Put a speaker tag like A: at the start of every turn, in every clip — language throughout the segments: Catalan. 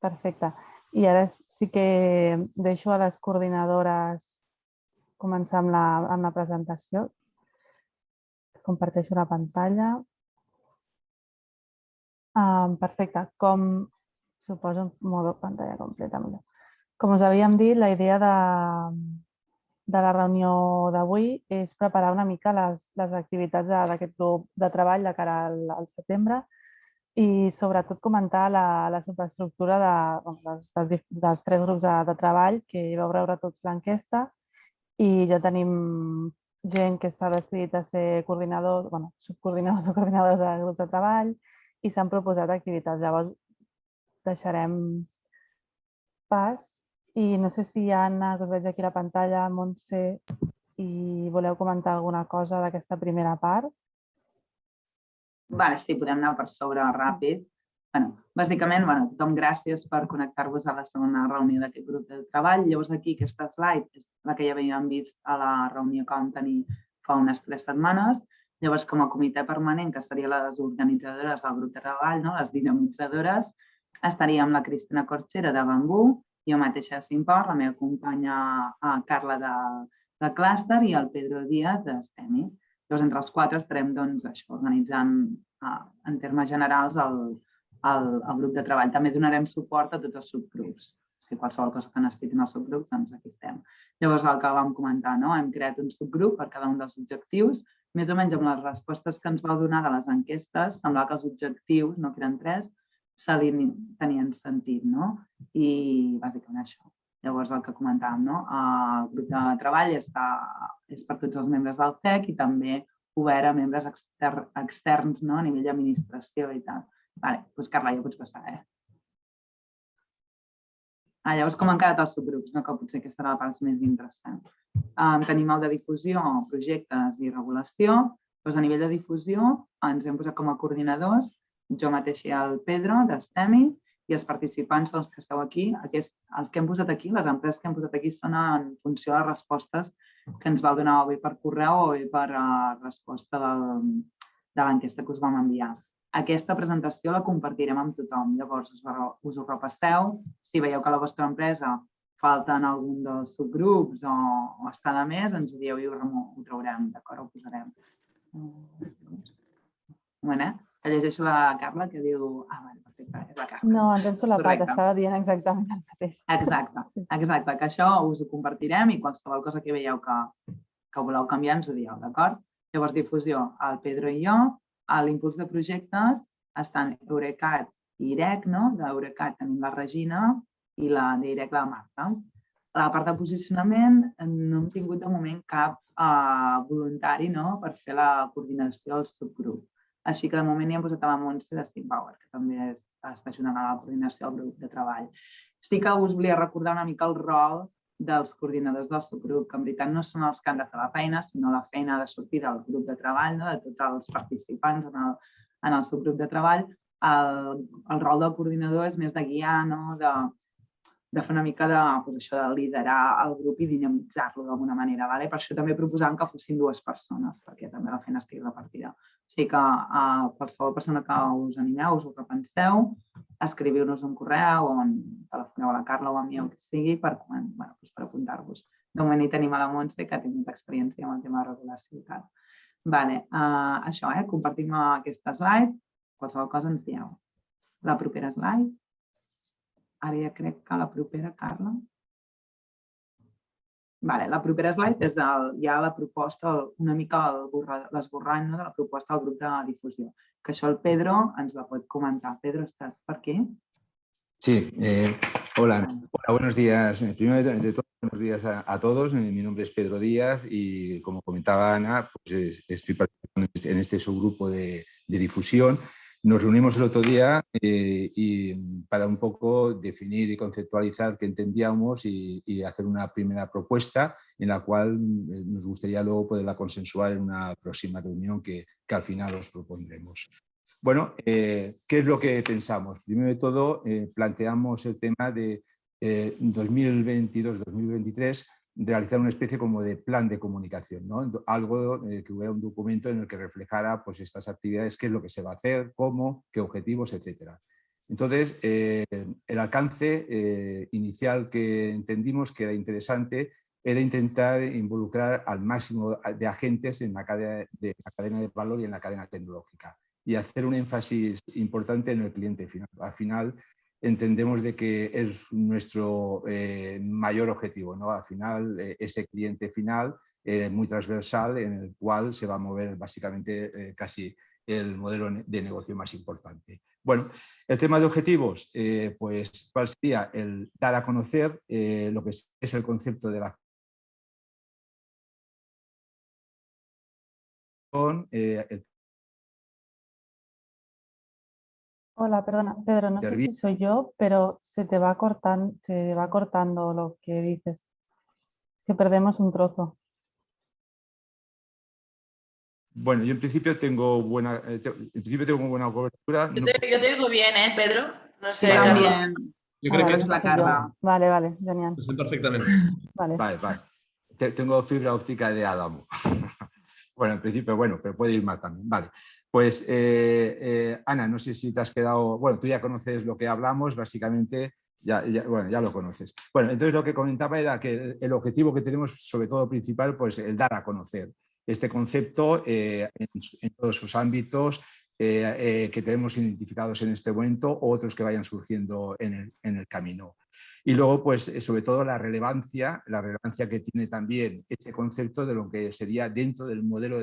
A: Perfecte. I ara sí que deixo a les coordinadores començar amb la presentació. Comparteixo la pantalla. Perfecte. Suposo modo pantalla completa millor. Com us havíem dit, la idea de la reunió d'avui és preparar una mica les activitats d'aquest grup de treball de cara al setembre i sobretot comentar la superestructura dels tres grups de treball que vau veure tots l'enquesta i ja tenim gent que s'ha decidit a ser coordinadors, subcoordinadors o coordinadors de grups de treball i s'han proposat activitats. Llavors deixarem pas i no sé si Anna, us veig aquí a la pantalla, Montse, i voleu comentar alguna cosa d'aquesta primera part?
B: Vale, sí, podem anar per sobre ràpid. Bàsicament, tothom gràcies per connectar-vos a la segona reunió d'aquest grup de treball. Llavors aquí aquesta slide és la que ja havíem vist a la reunió que vam tenir fa unes 3 setmanes. Llavors, com a comitè permanent, que serien les organitzadores del grup de treball, les dinamitzadores, estaríem la Cristina Corchera de Bambú, jo mateixa de Simpor, la meva companya Carla de Clúster i el Pedro Díaz de STEMI. Llavors, entre els 4 estarem organitzant en termes generals el grup de treball. També donarem suport a tots els subgrups. Si qualsevol cosa que necessitin els subgrups, doncs aquí estem. Llavors, el que vam comentar, hem creat un subgrup per cada un dels objectius. Més o menys amb les respostes que ens vau donar de les enquestes, semblava que els objectius, que eren 3, tenien sentit, I bàsicament això. Llavors, el que comentàvem, el grup de treball és per tots els membres del CEC i també obert a membres externs a nivell d'administració i tal. Doncs Carla, ja pots passar, Llavors, com han quedat els subgrups, que potser aquesta serà la part més interessant. Tenim el de difusió, projectes i regulació. Doncs a nivell de difusió ens hem posat com a coordinadors, jo mateix i el Pedro, d'STEMI, i els participants són els que esteu aquí. Els que hem posat aquí, les empreses que hem posat aquí, són en funció de les respostes que ens vau donar o bé per correu o bé per resposta de l'enquesta que us vam enviar. Aquesta presentació la compartirem amb tothom. Llavors, us ho repasseu. Si veieu que a la vostra empresa falten algun dels subgrups o està de més, ens ho dieu i ho traurem, d'acord? Ho posarem. Un moment, que llegeixo la Carla que diu... perfecte, és la Carla.
A: No, ens hem solapat, estava dient exactament el mateix.
B: Exacte, que això us ho compartirem i qualsevol cosa que veieu que voleu canviar ens ho dieu, d'acord? Llavors, difusió, el Pedro i jo. A l'impuls de projectes estan Eurecat i IREC, d'Eurecat tenim la Regina i la d'IREC la Marta. A la part de posicionament no hem tingut de moment cap voluntari per fer la coordinació del subgrup. Així que de moment hi hem posat a la Montse de Steampower, que també està ajudant a la coordinació del grup de treball. Sí que us volia recordar una mica el rol dels coordinadors del subgrup, que en veritat no són els que han de fer la feina, sinó la feina ha de sortir del grup de treball, de tots els participants en el subgrup de treball. El rol del coordinador és més de guiar, de fer una mica de liderar el grup i dinamitzar-lo d'alguna manera. Per això també proposàvem que fossin 2 persones, perquè també la feina estigui repartida. O sigui que qualsevol persona que us animeu, us ho repenseu, escriviu-nos un correu o telefoneu a la Carla o a mi o que sigui per apuntar-vos. De moment hi tenim a la Montse, que ha tingut experiència amb el tema de regulació i tal. Això, compartim aquesta slide. Qualsevol cosa ens dieu. La propera slide. Ara ja crec que la propera, Carla. La propera slide és ja la proposta, una mica l'esborrany de la proposta del grup de difusió. Que això el Pedro ens la pot comentar. Pedro, ¿estás por aquí?
C: Sí, hola, buenos días. Primero de todo, buenos días a todos. Mi nombre es Pedro Díaz y como comentaba Ana, pues estoy participando en este subgrupo de difusión. Nos reunimos el otro día y para un poco definir y conceptualizar qué entendíamos y hacer una primera propuesta en la cual nos gustaría luego poderla consensuar en una próxima reunión que al final os propondremos. Bueno, ¿qué es lo que pensamos? Primero de todo, planteamos el tema de 2022-2023 realizar una especie como de plan de comunicación, algo que hubiera un documento en el que reflejara pues, estas actividades, qué es lo que se va a hacer, cómo, qué objetivos, etc. Entonces, el alcance inicial que entendimos que era interesante era intentar involucrar al máximo de agentes en la cadena de valor y en la cadena tecnológica y hacer un énfasis importante en el cliente final. Al final, entendemos de que es nuestro mayor objetivo, ¿no? Al final, ese cliente final muy transversal en el cual se va a mover básicamente casi el modelo de negocio más importante. Bueno, el tema de objetivos, pues cuál sería el dar a conocer lo que es el concepto de la
A: Hola, perdona, Pedro, no sé si soy yo, pero se va cortando lo que dices, que perdemos un trozo.
C: Bueno, yo en principio tengo buena cobertura.
D: Yo te oigo bien, Pedro? No sé,
B: Yo
D: Carlos.
B: también.
E: Yo creo
A: Vale,
E: que
A: no sé
B: la
A: si soy yo.
B: Carla.
A: Vale, genial.
E: sí, perfectamente.
A: Vale.
C: Vale. Tengo fibra óptica de Adamo. Bueno, en principio, bueno, pero puede ir más también. Vale. Pues, Ana, no sé si te has quedado... Bueno, tú ya conoces lo que hablamos, básicamente, ya lo conoces. Bueno, entonces lo que comentaba era que el objetivo que tenemos, sobre todo principal, pues el dar a conocer este concepto en todos sus ámbitos que tenemos identificados en este momento o otros que vayan surgiendo en el camino. Y luego, pues, sobre todo la relevancia que tiene también ese concepto de lo que sería dentro del modelo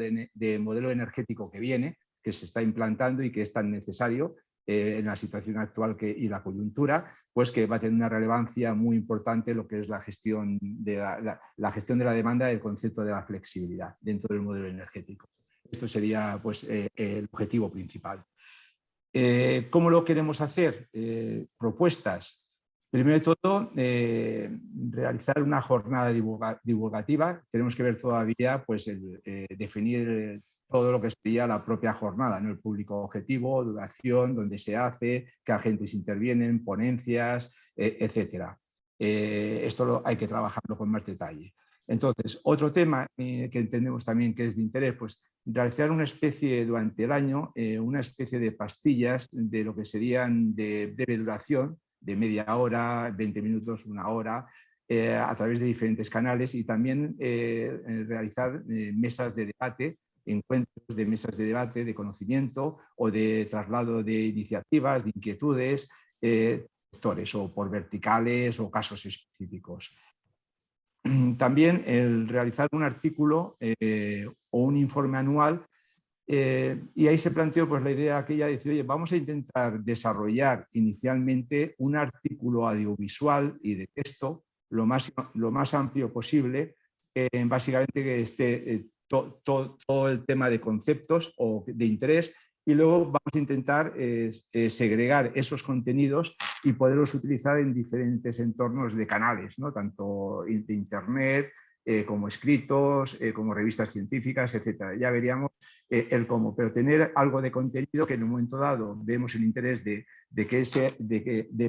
C: modelo energético que viene, que se está implantando y que es tan necesario en la situación actual y la coyuntura, pues que va a tener una relevancia muy importante lo que es la gestión de la gestión de la demanda y el concepto de la flexibilidad dentro del modelo energético. Esto sería, pues, el objetivo principal. ¿Cómo lo queremos hacer? Propuestas. Primero de todo, realizar una jornada divulgativa. Tenemos que ver todavía, pues, definir todo lo que sería la propia jornada, ¿no? El público objetivo, duración, dónde se hace, qué agentes intervienen, ponencias, etcétera. Esto hay que trabajarlo con más detalle. Entonces, otro tema que entendemos también que es de interés, pues realizar una especie durante el año, una especie de pastillas de lo que serían de breve duración, de media hora, 20 minutos, una hora, a través de diferentes canales y también realizar mesas de debate, encuentros de mesas de debate, de conocimiento o de traslado de iniciativas, de inquietudes, sectores o por verticales o casos específicos. También el realizar un artículo o un informe anual y ahí se planteó, pues, la idea aquella de decir, oye, vamos a intentar desarrollar inicialmente un artículo audiovisual y de texto lo más amplio posible, básicamente que esté todo el tema de conceptos o de interés, y luego vamos a intentar segregar esos contenidos y poderlos utilizar en diferentes entornos de canales, ¿no? Tanto de internet como escritos, como revistas científicas, etcétera. Ya veríamos el cómo, pero tener algo de contenido que en un momento dado vemos el interés de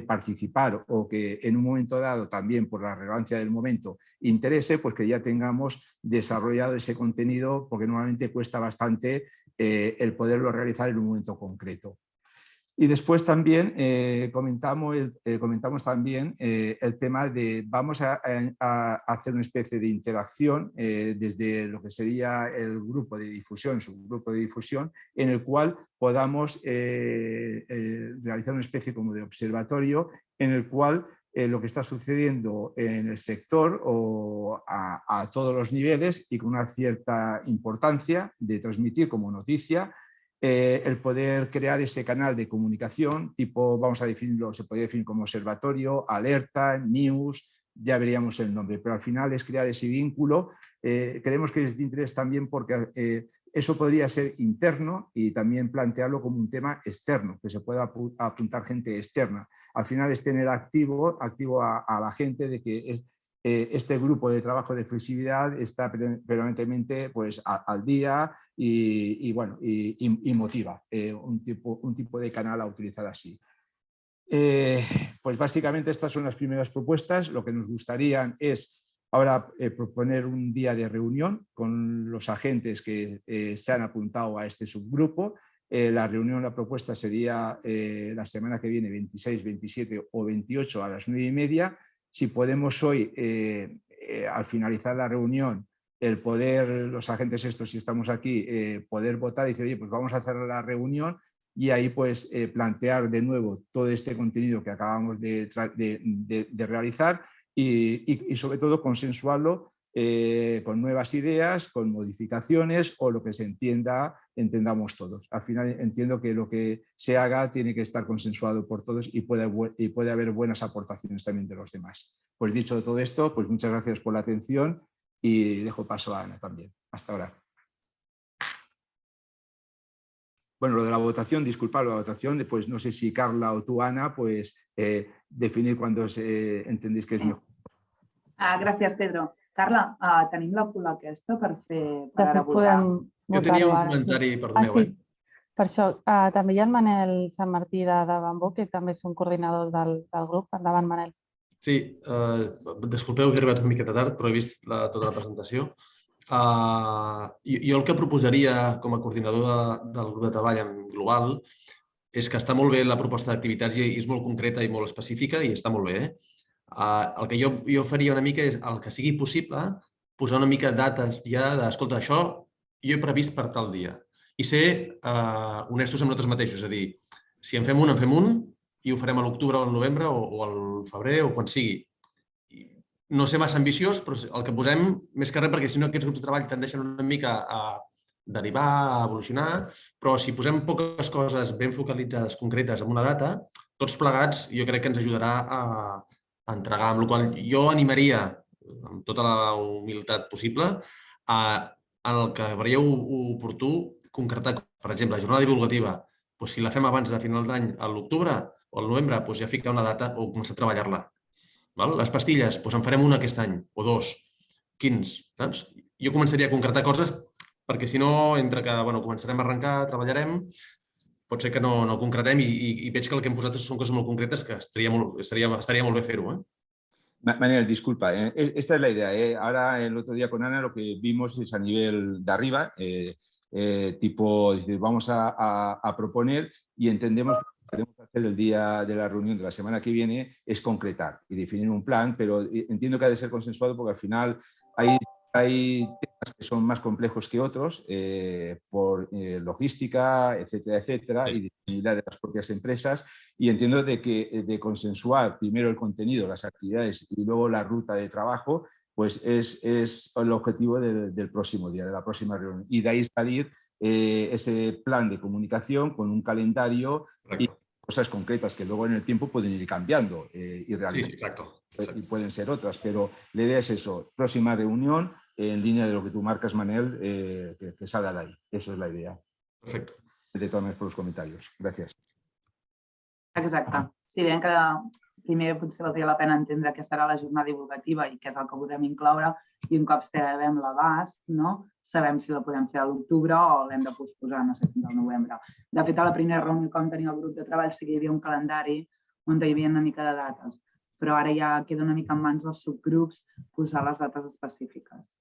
C: participar o que en un momento dado también por la relevancia del momento interese, pues que ya tengamos desarrollado ese contenido, porque normalmente cuesta bastante el poderlo realizar en un momento concreto. Y después también comentamos también el tema de vamos a hacer una especie de interacción desde lo que sería el grupo de difusión, subgrupo de difusión, en el cual podamos realizar una especie como de observatorio en el cual lo que está sucediendo en el sector o a todos los niveles y con una cierta importancia de transmitir como noticia, el poder crear ese canal de comunicación, tipo, vamos a definirlo, se puede definir como observatorio, alerta, news, ya veríamos el nombre, pero al final es crear ese vínculo. Creemos que es de interés también porque eso podría ser interno y también plantearlo como un tema externo, que se pueda apuntar gente externa. Al final es tener activo a la gente de que este grupo de trabajo de flexibilidad está permanentemente, pues, al día y motiva un tipo de canal a utilizar así. Pues básicamente estas son las primeras propuestas. Lo que nos gustaría es ahora proponer un día de reunión con los agentes que se han apuntado a este subgrupo La reunión, la propuesta sería la semana que viene, 26, 27 o 28 a las 9:30. Si podemos hoy, al finalizar la reunión, el poder, los agentes estos, si estamos aquí, poder votar y decir, oye, pues vamos a hacer la reunión y ahí pues plantear de nuevo todo este contenido que acabamos de realizar y sobre todo consensuarlo con nuevas ideas, con modificaciones o lo que se entendamos todos. Al final entiendo que lo que se haga tiene que estar consensuado por todos y puede haber buenas aportaciones también de los demás. Pues dicho todo esto, pues muchas gracias por la atención y dejo paso a Ana también. Hasta ahora. Bueno, lo de la votación, disculpa, la votación, pues no sé si Carla o tú, Ana, pues definir cuándo entendéis que es mejor.
B: Gràcies, Pedro. Carla, tenim la pula aquesta per
A: De
B: ara
A: fet,
B: votar.
A: podem
E: Jo tenia
A: votar-ho
E: un
A: ara.
E: comentari,
A: Sí.
E: perdoneu,
A: Sí. Per això, també hi ha en Manel Sant Martí de Bambú, que també són coordinadors del grup. Endavant, Manel.
E: Sí, disculpeu que he arribat una miqueta tard, però he vist tota la presentació. Jo el que proposaria com a coordinador del grup de treball en global és que està molt bé la proposta d'activitats i és molt concreta i molt específica i està molt bé. El que jo faria una mica és, el que sigui possible, posar una mica dates ja d'escolta, això jo he previst per tal dia. I ser honestos amb nosaltres mateixos, és a dir, si en fem un i ho farem a l'octubre o al novembre o al febrer o quan sigui. No ser massa ambiciós, però el que posem, més que res, perquè si no aquests grups de treball tendeixen una mica a derivar, a evolucionar, però si posem poques coses ben focalitzades, concretes, en una data, tots plegats jo crec que ens ajudarà a entregar, amb la qual cosa jo animaria, amb tota la humilitat possible, en el que veieu oportú concretar, per exemple, la jornada divulgativa, si la fem abans de final d'any, a l'octubre o al novembre, ja ficar una data o començar a treballar-la. Les pastilles, en farem una aquest any, o dos. Quins? Jo començaria a concretar coses perquè si no, entre que començarem a arrencar, treballarem, pot ser que no concretem i veig que el que hem posat són coses molt concretes que estaria molt bé fer-ho.
C: Manel, disculpa, esta es la idea. Ahora, el otro día con Ana, lo que vimos es a nivel de arriba, tipo, vamos a proponer y entendemos que lo que tenemos que hacer el día de la reunión de la semana que viene es concretar y definir un plan, pero entiendo que ha de ser consensuado porque al final hay temas que son más complejos que otros por logística, etcétera, etcétera, y disponibilidad de las propias empresas. Y entiendo de consensuar primero el contenido, las actividades y luego la ruta de trabajo, pues es el objetivo del próximo día, de la próxima reunión. Y de ahí salir ese plan de comunicación con un calendario y cosas concretas que luego en el tiempo pueden ir cambiando y realizando.
E: Sí, exacto.
C: Y pueden ser otras, pero la idea es eso, próxima reunión en línea de lo que tú marcas, Manel, que salga de ahí. Eso es la idea.
E: Perfecte.
C: De todas maneras, por los comentarios. Gracias.
B: Exacte. Si veiem que primer potser valdria la pena entendre què serà la jornada divulgativa i què és el que podem incloure i un cop sabem l'abast, sabem si la podem fer a l'octubre o l'hem de posposar, no sé, fins al novembre. De fet, a la primera reunió que vam tenir el grup de treball sí que hi havia un calendari on hi havia una mica de dates, però ara ja queda una mica en mans dels subgrups posar les dates específiques.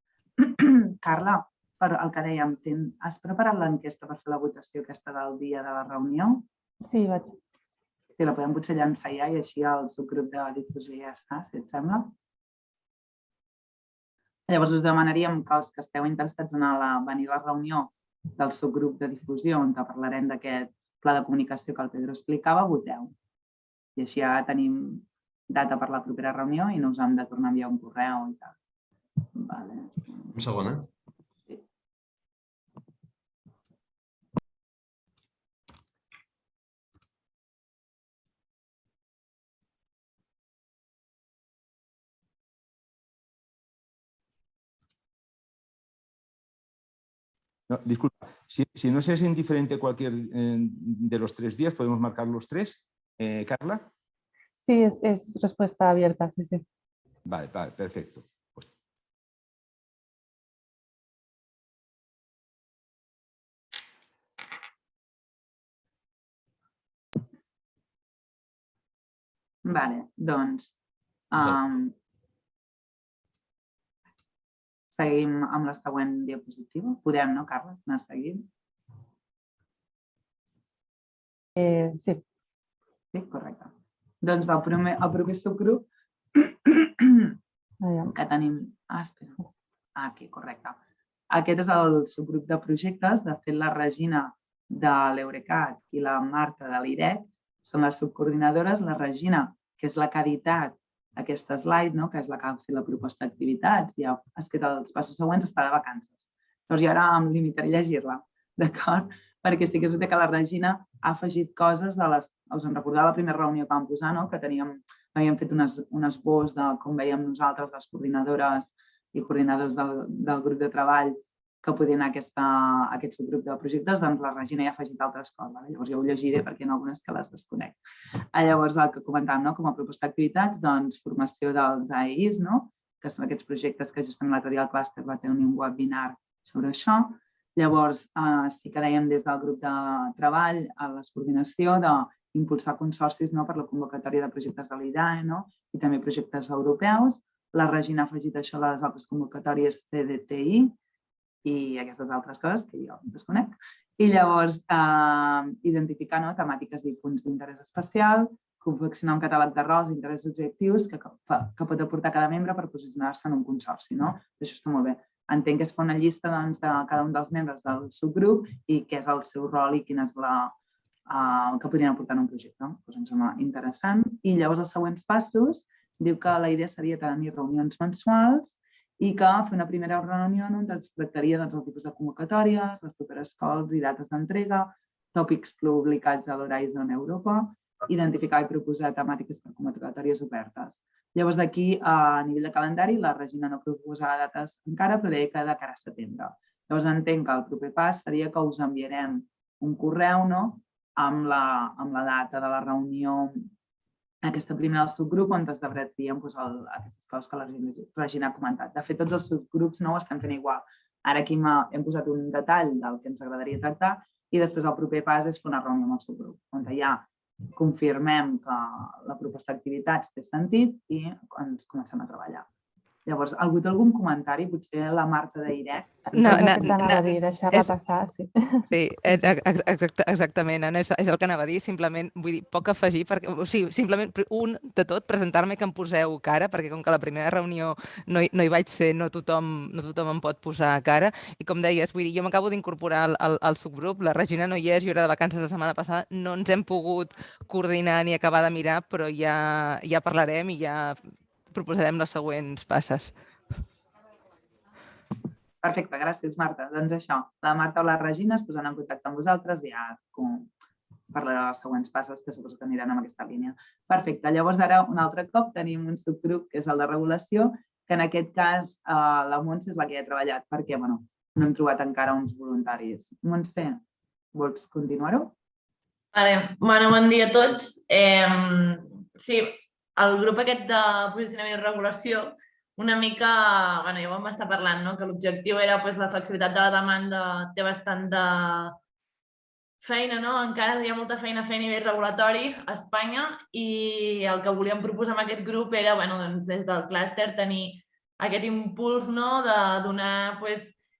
B: Carla, per el que dèiem, has preparat l'enquesta per fer la votació aquesta del dia de la reunió?
A: Sí, vaig.
B: Si la podem potser llançar ja i així el subgrup de difusió ja està, si et sembla. Llavors us demanaríem que els que esteu interessats en venir a la reunió del subgrup de difusió on parlarem d'aquest pla de comunicació que el Pedro explicava, voteu. I així ja tenim data per la propera reunió i no us hem de tornar a enviar un correu i tal.
E: Un segon,
C: No, disculpa, si no es indiferente cualquier de los 3 días, ¿podemos marcar los 3, Carla?
A: Sí, es respuesta abierta, sí, sí.
C: Vale, perfecto.
B: Vale, doncs seguim amb la següent diapositiva. Podem, no, Carles, anar seguint?
A: Sí.
B: Sí, correcte. Doncs el proper subgrup que tenim... espera. Aquí, correcte. Aquest és el subgrup de projectes. De fet, la Regina de l'Eurecat i la Marta de l'IREC són les subcoordinadores. La Regina, que és la que ha editat aquesta slide, que és la que ha fet la proposta d'activitats i ha escrit els passos següents, està de vacances. Llavors, jo ara em limitaré a llegir-la, d'acord? Perquè sí que és veritat que la Regina ha afegit coses de les... Us en recordeu la primera reunió que vam posar, que havíem fet un esbós de com veiem nosaltres, les coordinadores i coordinadors del grup de treball, que podien anar a aquest subgrup de projectes, doncs la Regina hi ha afegit altres coses. Llavors jo ho llegiré perquè hi ha algunes que les desconec. Llavors el que comentàvem com a proposta d'activitats, doncs formació dels AEIs, que són aquests projectes que gestionen l'altre dia el clúster, va tenir un webinar sobre això. Llavors sí que dèiem des del grup de treball a la coordinació d'impulsar consorcis per la convocatòria de projectes de l'IDAE i també projectes europeus. La Regina ha afegit això a les altres convocatòries CDTI i aquestes altres coses que jo desconec. I llavors identificar temàtiques i punts d'interès especial, confeccionar un catàleg de rols i interessos objectius que pot aportar cada membre per posicionar-se en un consorci. Això està molt bé. Entenc que es fa una llista de cada un dels membres del subgrup i què és el seu rol i quin és el que podrien aportar en un projecte. Em sembla interessant. I llavors els següents passos diu que la idea seria tenir reunions mensuals i que fer una primera reunió on es tractaria el tipus de convocatòries, les properes calls i dates d'entrega, tòpics publicats a l'Horizon Europa, identificar i proposar temàtiques per convocatòries obertes. Llavors d'aquí, a nivell de calendari, la Regina no proposarà dates encara, però deia que de cara a setembre. Llavors entenc que el proper pas seria que us enviarem un correu amb la data de la reunió aquesta primera del subgrup on es debatrien aquestes coses que la Regina ha comentat. De fet, tots els subgrups ho estan fent igual. Ara aquí hem posat un detall del que ens agradaria tractar i després el proper pas és fer una reunió amb el subgrup, on ja confirmem que la proposta d'activitats té sentit i ens comencem a treballar. Llavors, ha hagut algun comentari? Potser la Marta d'IREC?
A: Anava a dir, deixar-la passar, sí.
F: Sí, exactament, Anna, és el que anava a dir, simplement, vull dir, poc afegir, o sigui, simplement, de tot, presentar-me que em poseu cara, perquè com que la primera reunió no hi vaig ser, no tothom em pot posar cara, i com deies, vull dir, jo m'acabo d'incorporar al subgrup, la Regina no hi és, jo era de vacances la setmana passada, no ens hem pogut coordinar ni acabar de mirar, però ja parlarem i ja proposarem les següents passes.
B: Perfecte, gràcies, Marta. Doncs això, la Marta o la Regina es posaran en contacte amb vosaltres i ja parlarà de les següents passes que suposo que aniran en aquesta línia. Perfecte. Llavors, ara, un altre cop, tenim un subgrup que és el de regulació, que en aquest cas la Montse és la que hi ha treballat, perquè no hem trobat encara uns voluntaris. Montse, vols continuar-ho?
D: Bon dia a tots. Sí, el grup aquest de posicionament i regulació, una mica, ja ho vam estar parlant, que l'objectiu era la flexibilitat de la demanda, té bastant de feina, encara hi ha molta feina a fer a nivell regulatori a Espanya i el que volíem proposar amb aquest grup era, des del clúster, tenir aquest impuls de donar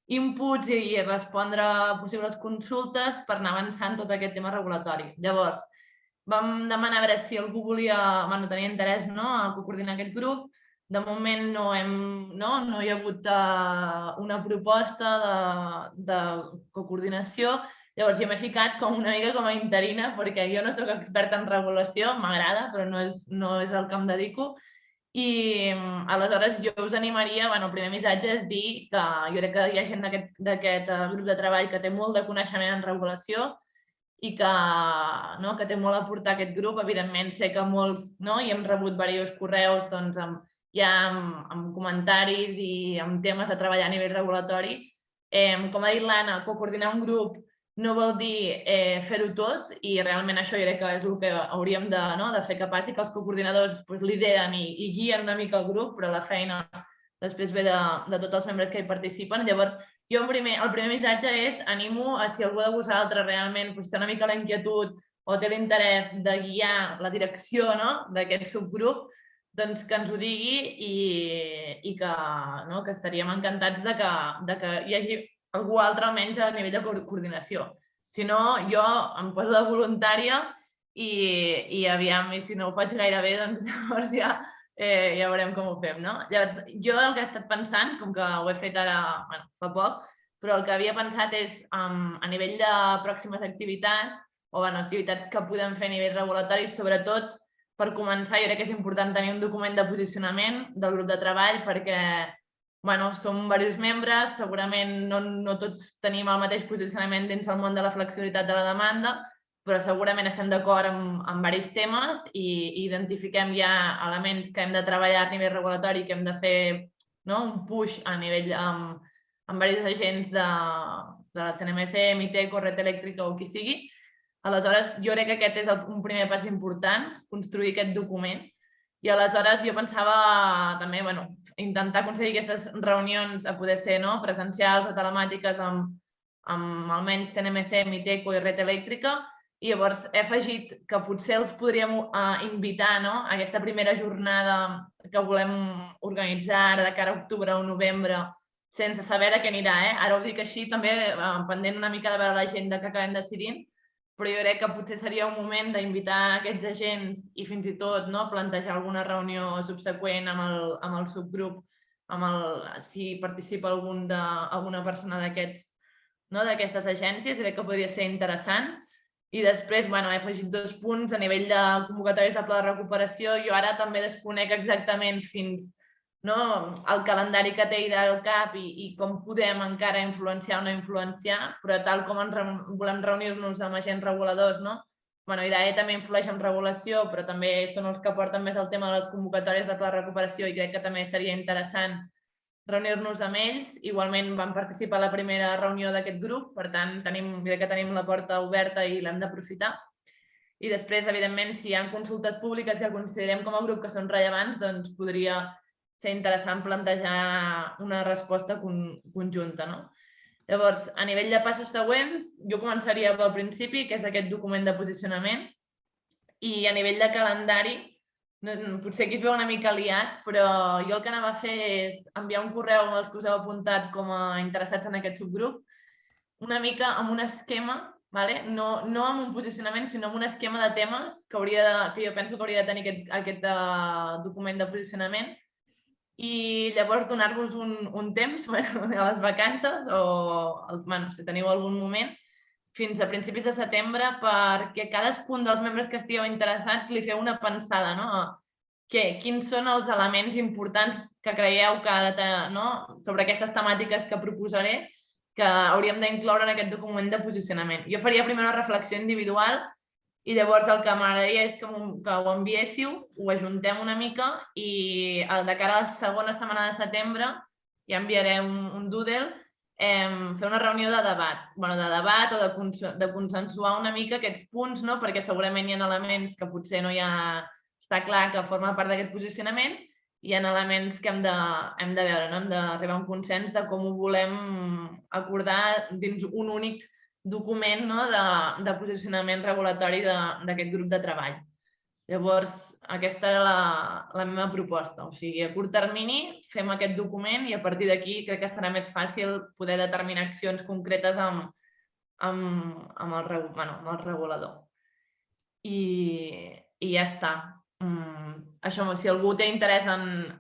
D: inputs i respondre a possibles consultes per anar avançant tot aquest tema regulatori. Llavors, vam demanar a veure si algú tenia interès a coordinar aquest grup. De moment no hi ha hagut una proposta de coordinació. Llavors jo m'he ficat una mica com a interina perquè jo no soc experta en regulació, m'agrada, però no és el que em dedico. I aleshores jo us animaria, el primer missatge és dir que jo crec que hi ha gent d'aquest grup de treball que té molt de coneixement en regulació i que té molt a aportar a aquest grup. Evidentment, sé que molts, i hem rebut diversos correus ja amb comentaris i amb temes de treballar a nivell regulatori. Com ha dit l'Anna, coordinar un grup no vol dir fer-ho tot i realment això jo crec que és el que hauríem de fer que passi, que els coordinadors lideren i guien una mica el grup, però la feina després ve de tots els membres que hi participen. Llavors, jo el primer missatge és animo a si algú de vosaltres realment té una mica la inquietud o té l'interès de guiar la direcció d'aquest subgrup, doncs que ens ho digui i que estaríem encantats de que hi hagi algú altre almenys a nivell de coordinació. Si no, jo em poso de voluntària i aviam, i si no ho faig gaire bé, doncs llavors ja veurem com ho fem, no? Llavors, jo el que he estat pensant, com que ho he fet ara fa poc, però el que havia pensat és a nivell de pròximes activitats o activitats que podem fer a nivell regulatori, sobretot per començar, jo crec que és important tenir un document de posicionament del grup de treball perquè som diversos membres, segurament no tots tenim el mateix posicionament dins el món de la flexibilitat de la demanda, però segurament estem d'acord en diversos temes i identifiquem ja elements que hem de treballar a nivell regulatori, que hem de fer un push a nivell amb diversos agents de la CNMC, Miteco, Red Elèctrica o qui sigui. Aleshores, jo crec que aquest és un primer pas important, construir aquest document. I aleshores jo pensava també intentar aconseguir aquestes reunions a poder ser presencials o telemàtiques amb almenys CNMC, Miteco i Red Elèctrica. I llavors he afegit que potser els podríem invitar a aquesta primera jornada que volem organitzar de cara a octubre o novembre, sense saber a què anirà. Ara ho dic així, també pendent una mica de veure l'agenda que acabem decidint, però jo crec que potser seria un moment d'invitar aquests agents i fins i tot plantejar alguna reunió subseqüent amb el subgrup, si participa alguna persona d'aquestes agències, crec que podria ser interessant. I després he afegit 2 punts a nivell de convocatòries de pla de recuperació. Jo ara també desconec exactament fins el calendari que té al cap i com podem encara influenciar o no influenciar, però tal com volem reunir-nos amb agents reguladors, IDAE també influeix en regulació, però també són els que porten més el tema de les convocatòries de pla de recuperació i crec que també seria interessant reunir-nos amb ells. Igualment vam participar a la primera reunió d'aquest grup, per tant, crec que tenim la porta oberta i l'hem d'aprofitar. I després, evidentment, si hi ha consultes públiques que considerem com a grup que són rellevants, doncs podria ser interessant plantejar una resposta conjunta. Llavors, a nivell de passos següents, jo començaria pel principi, que és aquest document de posicionament, i a nivell de calendari, potser aquí es veu una mica liat, però jo el que anava a fer és enviar un correu als que us heu apuntat com a interessats en aquest subgrup, una mica amb un esquema, no amb un posicionament, sinó amb un esquema de temes que jo penso que hauria de tenir aquest document de posicionament, i llavors donar-vos un temps a les vacances o si teniu algun moment fins a principis de setembre perquè cadascun dels membres que estigueu interessats li feu una pensada, quins són els elements importants que creieu que ha de tenir sobre aquestes temàtiques que proposaré que hauríem d'incloure en aquest document de posicionament. Jo faria primer una reflexió individual i llavors el que m'agradaria és que ho enviéssiu, ho ajuntem una mica i de cara a la segona setmana de setembre ja enviaré un doodle, fer una reunió de debat, o de consensuar una mica aquests punts, perquè segurament hi ha elements que potser no està clar que forma part d'aquest posicionament i hi ha elements que hem de veure, hem d'arribar a un consens de com ho volem acordar dins un únic document de posicionament regulatori d'aquest grup de treball. Llavors, aquesta era la meva proposta. O sigui, a curt termini fem aquest document i a partir d'aquí crec que serà més fàcil poder determinar accions concretes amb el regulador. I ja està. Això, si algú té interès en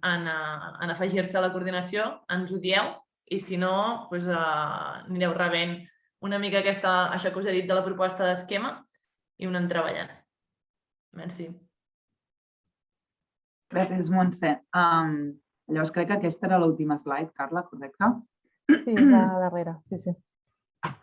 D: afegir-se a la coordinació, ens ho dieu i si no, anireu rebent una mica això que us he dit de la proposta d'esquema i ho anem treballant. Merci.
B: Gràcies, Montse. Llavors, crec que aquesta era l'última slide, Carla, correcte?
A: Sí, és la darrera, sí.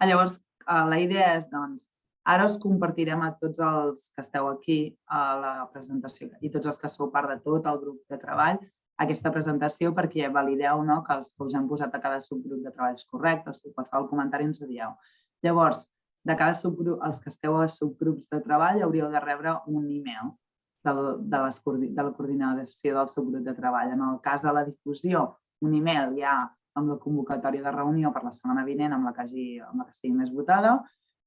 B: Llavors, la idea és, doncs, ara us compartirem a tots els que esteu aquí a la presentació i tots els que sou part de tot el grup de treball aquesta presentació perquè valideu que els que us hem posat a cada subgrup de treball és correcte, o sigui, qualsevol comentari ens ho dieu. Llavors, de cada subgrup, els que esteu a subgrups de treball hauríeu de rebre un email de la coordinació del subgrup de treball. En el cas de la difusió, un email ja amb la convocatòria de reunió per la setmana vinent amb la que sigui més votada.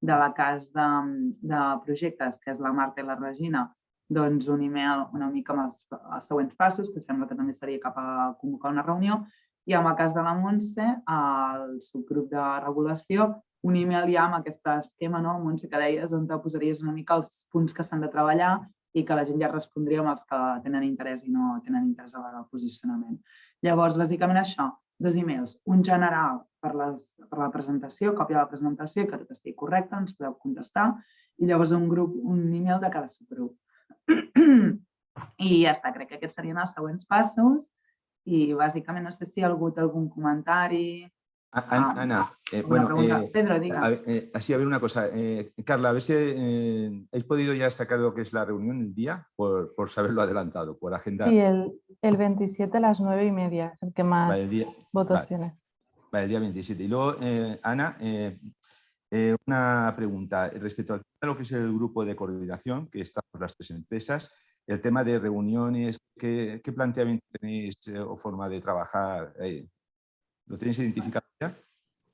B: De la cas de projectes, que és la Marta i la Regina, doncs un email una mica amb els següents passos, que sembla que també seria cap a convocar una reunió. I en el cas de la Montse, el subgrup de regulació, un email ja amb aquest esquema, no, Montse, que deies, on te posaries una mica els punts que s'han de treballar i que la gent ja respondria amb els que tenen interès i no tenen interès a l'hora del posicionament. Llavors, bàsicament això, 2 emails, un general per la presentació, còpia de la presentació, que tot estigui correcte, ens podeu contestar, i llavors un email de cada subgrup. I ja està, crec que aquests serien els següents passos i bàsicament no sé si hi ha hagut algun comentari.
C: Ana,
B: Pedro, digas.
C: Así, a ver una cosa. Carla, a ver si ¿habéis podido ya sacar lo que es la reunión el día por saberlo adelantado, por agendar?
A: Sí, el 27 a las 9:30 es el que más votos tiene.
C: Vale, el día 27. Y luego, Ana, una pregunta respecto a lo que es el grupo de coordinación, que estamos las 3 empresas, el tema de reuniones, ¿qué planteamiento tenéis o forma de trabajar? ¿Lo tenéis identificado ya?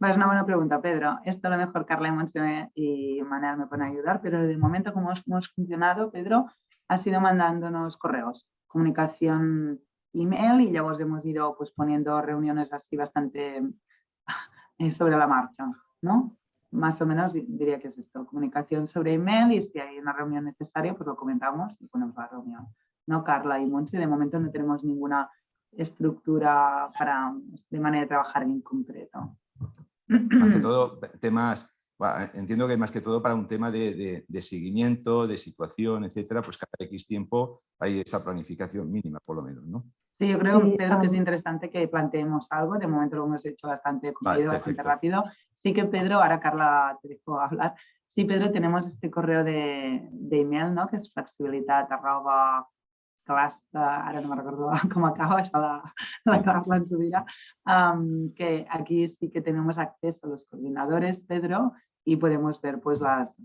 B: Es una buena pregunta, Pedro. Esto a lo mejor Carla y Montse y Manel me pueden ayudar, pero de momento como hemos funcionado, Pedro, ha sido mandándonos correos, comunicación email y ya os hemos ido pues, poniendo reuniones así bastante sobre la marcha, ¿no? Más o menos diría que es esto, comunicación sobre email y si hay una reunión necesaria, pues lo comentamos y ponemos la reunión. ¿No, Carla y Montse? De momento no tenemos ninguna estructura de manera de trabajar en concreto.
C: Más que todo temas, entiendo que más que todo para un tema de seguimiento, de situación, etcétera, pues cada X tiempo hay esa planificación mínima, por lo menos, ¿no?
B: Sí, yo creo, Pedro, que es interesante que planteemos algo. De momento lo hemos hecho bastante bastante rápido. Sí que, Pedro, ahora Carla te dejo hablar. Sí, Pedro, tenemos este correo de email, ¿no? Que es flexibilitat@class, ara no me recordo cómo acaba, això la Carla en su vida, que aquí sí que tenemos acceso a los coordinadores, Pedro, y podemos ver pues las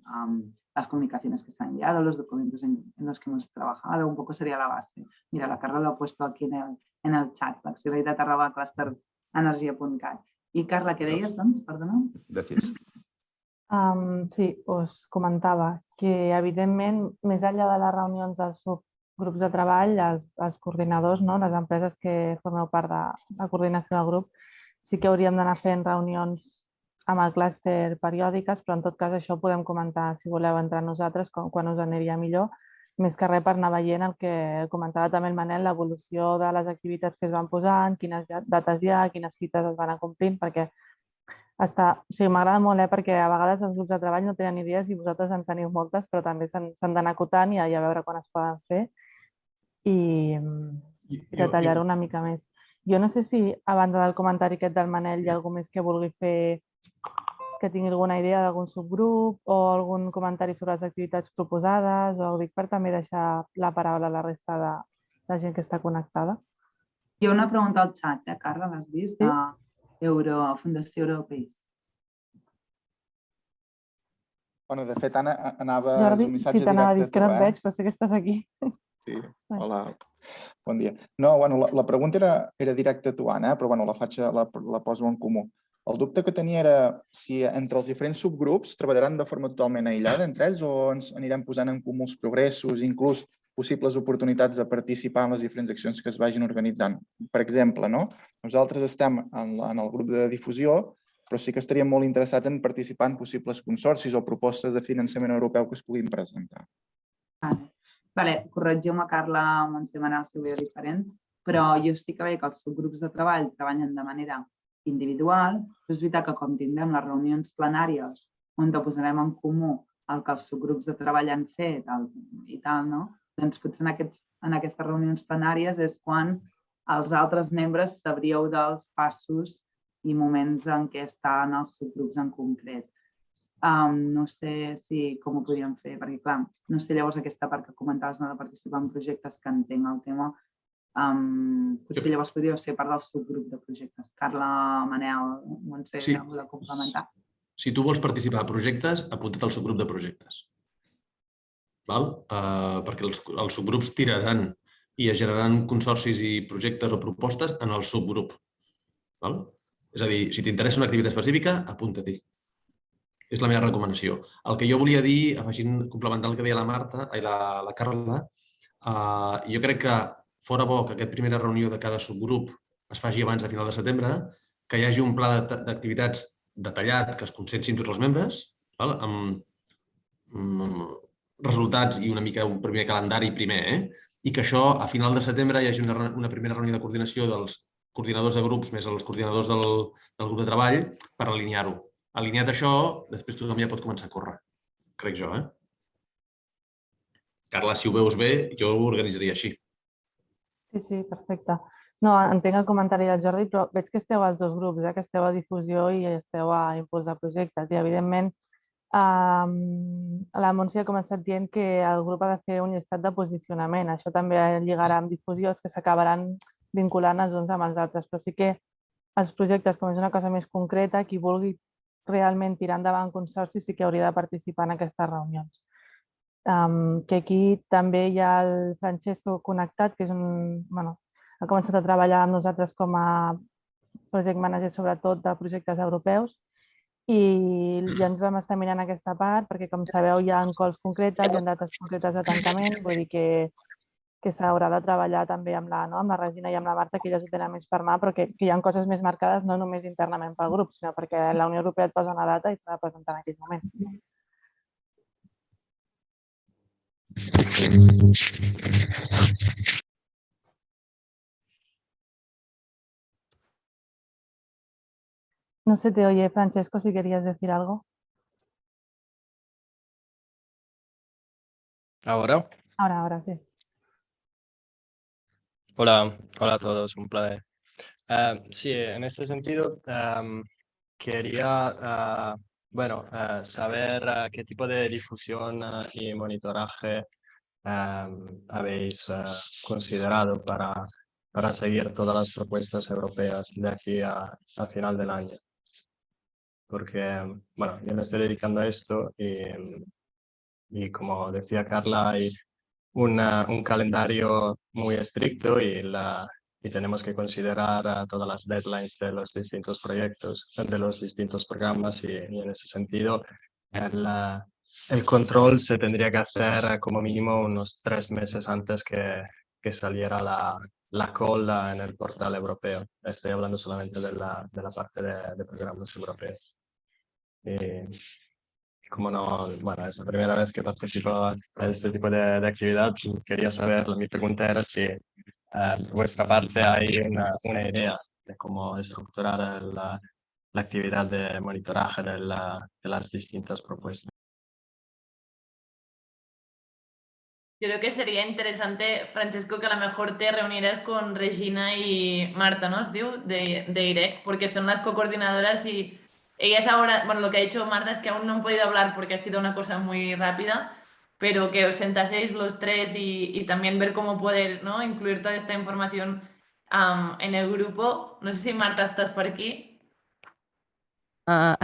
B: comunicaciones que se han enviado, los documentos en los que hemos trabajado, un poco sería la base. Mira, la Carla lo ha puesto aquí en el chat, flexibilitat@clusterenergia.cat. Y Carla, ¿qué deies, doncs? Perdona.
C: Gràcies.
A: Sí, us comentava que, evidentment, més enllà de les reunions dels subgrups de treball, els coordinadors, no, les empreses que formeu part de la coordinació del grup, sí que hauríem d'anar fent reunions amb el clúster periòdiques, però en tot cas això ho podem comentar, si voleu, entre nosaltres, quan us aniria millor, més que res per anar veient el que comentava també el Manel, l'evolució de les activitats que es van posant, quines dates hi ha, quines fites es van acomplint, perquè m'agrada molt, perquè a vegades els grups de treball no tenen idees i vosaltres en teniu moltes, però també s'han d'anar acotant i a veure quan es poden fer i detallar-ho una mica més. Jo no sé si, a banda del comentari aquest del Manel, hi ha algú més que vulgui fer, que tingui alguna idea d'algun subgrup o algun comentari sobre les activitats proposades, o ho dic per també deixar la paraula a la resta de la gent que està connectada.
B: Hi ha una pregunta al xat, Carla, l'has vist? De Fundació Europeis.
G: Bueno, de fet, Anna, anava...
A: Jordi, sí, t'anava a dir que no et veig, però sé que estàs aquí.
G: Sí, hola, bon dia. No, bueno, la pregunta era directa a tu, Anna, però bueno, la poso en comú. El dubte que tenia era si entre els diferents subgrups treballaran de forma totalment aïllada entre ells o ens anirem posant en comú els progressos, inclús possibles oportunitats de participar en les diferents accions que es vagin organitzant. Per exemple, nosaltres estem en el grup de difusió, però sí que estaríem molt interessats en participar en possibles consorcis o propostes de finançament europeu que es puguin presentar.
B: Vale, corregiu-me, Carla, Montse, Manel, si ho veia diferent, però jo sí que veig que els subgrups de treball treballen de manera individual, però és veritat que com tindrem les reunions plenàries on posarem en comú el que els subgrups de treball han fet i tal, no? Doncs potser en aquestes reunions plenàries és quan els altres membres sabríeu dels passos i moments en què estan els subgrups en concret. No sé com ho podríem fer, perquè clar, no sé llavors aquesta part que comentaves de participar en projectes que entenc el tema, potser llavors podríeu ser part del subgrup de projectes. Carla, Manel, Montse, heu de complementar.
E: Si tu vols participar a projectes, apunta't al subgrup de projectes. Perquè els subgrups tiraran i es generaran consorcis i projectes o propostes en el subgrup. És a dir, si t'interessa una activitat específica, apunta-t'hi. És la meva recomanació. El que jo volia dir, complementant el que deia la Carla, jo crec que fora bo que aquesta primera reunió de cada subgrup es faci abans de final de setembre, que hi hagi un pla d'activitats detallat, que es consensin tots els membres, amb resultats i una mica un primer calendari primer, i que això a final de setembre hi hagi una primera reunió de coordinació dels coordinadors de grups més els coordinadors del grup de treball per alinear-ho. Alineat això, després tothom ja pot començar a córrer, crec jo. Carla, si ho veus bé, jo ho organitzaria així.
A: Sí, perfecte. No, entenc el comentari del Jordi, però veig que esteu als dos grups, que esteu a difusió i esteu a impuls de projectes. I, evidentment, la Montse ha començat dient que el grup ha de fer un llistat de posicionament. Això també lligarà amb difusió, que s'acabaran vinculant els uns amb els altres. Però sí que els projectes, com és una cosa més concreta, qui vulgui realment tirar endavant consorci sí que hauria de participar en aquestes reunions. Que aquí també hi ha el Francesco connectat, que és ha començat a treballar amb nosaltres com a project manager, sobretot de projectes europeus, i ja ens vam estar mirant aquesta part, perquè com sabeu hi ha calls concretes, hi ha dates concretes de tancament, vull dir que s'haurà de treballar també amb la Regina i amb la Marta, que elles ho tenen més per mà, però que hi ha coses més marcades no només internament pel grup, sinó perquè la Unió Europea et posa una data i s'ha de presentar en aquell moment. No se te oye, Francesco, si querías decir algo.
H: ¿Ahora?
A: Ahora sí.
H: Hola a todos, un placer. Sí, en este sentido, quería saber qué tipo de difusión y monitoraje habéis considerado para seguir todas las propuestas europeas de aquí a final del año. Porque, bueno, yo me estoy dedicando a esto y como decía Carla, hay un calendario muy estricto y tenemos que considerar todas las deadlines de los distintos proyectos, de los distintos programas y en ese sentido el control se tendría que hacer como mínimo unos 3 meses antes que saliera la cola en el portal europeo. Estoy hablando solamente de la parte de programas europeos. Como no, bueno, es la primera vez que participo en este tipo de actividad, quería saber, mi pregunta era si por vuestra parte hay una idea de cómo estructurar la actividad de monitoraje de las distintas propuestas.
D: Yo creo que sería interesante, Francesco, que a lo mejor te reunieras con Regina y Marta, ¿no? De IREC, porque son las co-coordinadoras y ellas ahora, bueno, lo que ha dicho Marta es que aún no han podido hablar porque ha sido una cosa muy rápida, pero que os sentaseis los tres y también ver cómo poder, ¿no?, incluir toda esta información en el grupo. No sé si Marta estàs per aquí.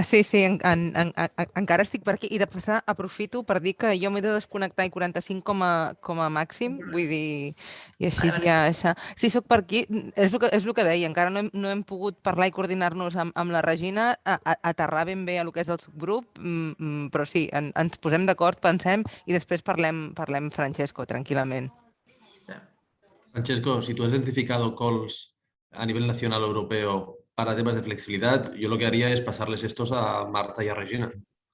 F: Sí, encara estic per aquí i de passar aprofito per dir que jo m'he de desconnectar i 45 com a màxim, vull dir, i així ja... Si sóc per aquí, és el que deia, encara no hem pogut parlar i coordinar-nos amb la Regina, aterrar ben bé a lo que és el subgrup, però sí, ens posem d'acord, pensem i després parlem Francesco, tranquil·lament.
E: Francesco, si tú has identificado calls a nivel nacional o europeo para temas de flexibilidad, yo lo que haría es pasarles estos a Marta y a Regina,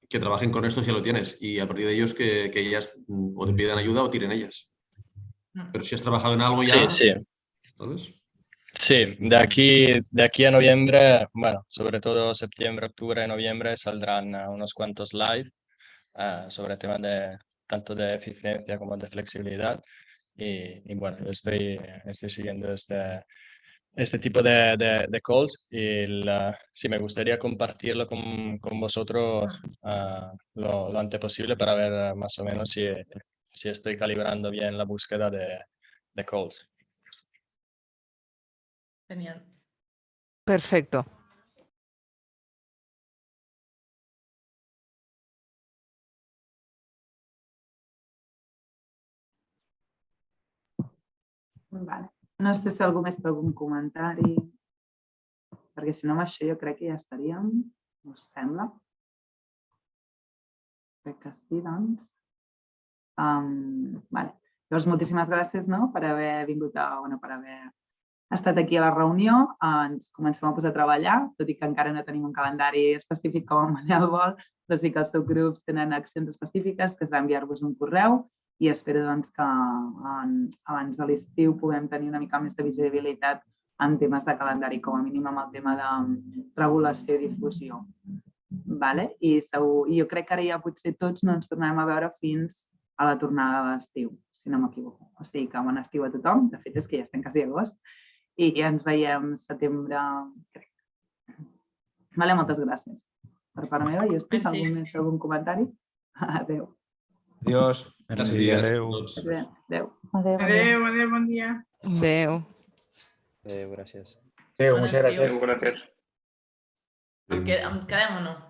E: que trabajen con estos, ya lo tienes, y a partir de ellos que ellas o te pidan ayuda o tiren ellas. Pero si has trabajado en algo ya...
H: Sí.
E: ¿Sabes?
H: Sí, de aquí a noviembre, bueno, sobre todo septiembre, octubre y noviembre saldrán unos cuantos live sobre temas tanto de eficiencia como de flexibilidad. Y bueno, yo estoy siguiendo este tipo de calls y sí, me gustaría compartirlo con vosotros lo antes posible para ver más o menos si estoy calibrando bien la búsqueda de calls.
D: Genial.
F: Perfecto.
B: Vale. No sé si algú més té algun comentari, perquè si no amb això jo crec que ja estaríem, us sembla? Crec que sí, doncs. Vale. Llavors, moltíssimes gràcies, no?, per haver vingut per haver ha estat aquí a la reunió, ens comencem a posar a treballar, tot i que encara no tenim un calendari específic com el Manel vol, però sí que els subgrups tenen accions específiques, que és enviar-vos un correu i espero que abans de l'estiu puguem tenir una mica més de visibilitat en temes de calendari, com a mínim amb el tema de regulació i difusió. I jo crec que ara ja potser tots no ens tornarem a veure fins a la tornada de l'estiu, si no m'equivoco. O sigui que bon estiu a tothom, de fet és que ja estem quasi a agost, i ens veiem setembre, crec. Moltes gràcies. Per part meva, jo estic. Algun comentari? Adéu.
C: Adiós.
E: Merci, adéu.
B: Adéu.
A: Adéu,
I: bon dia.
F: Adéu.
H: Adéu, gràcies.
D: Adéu, muchas
I: gracias.
D: ¿Em quedem o no?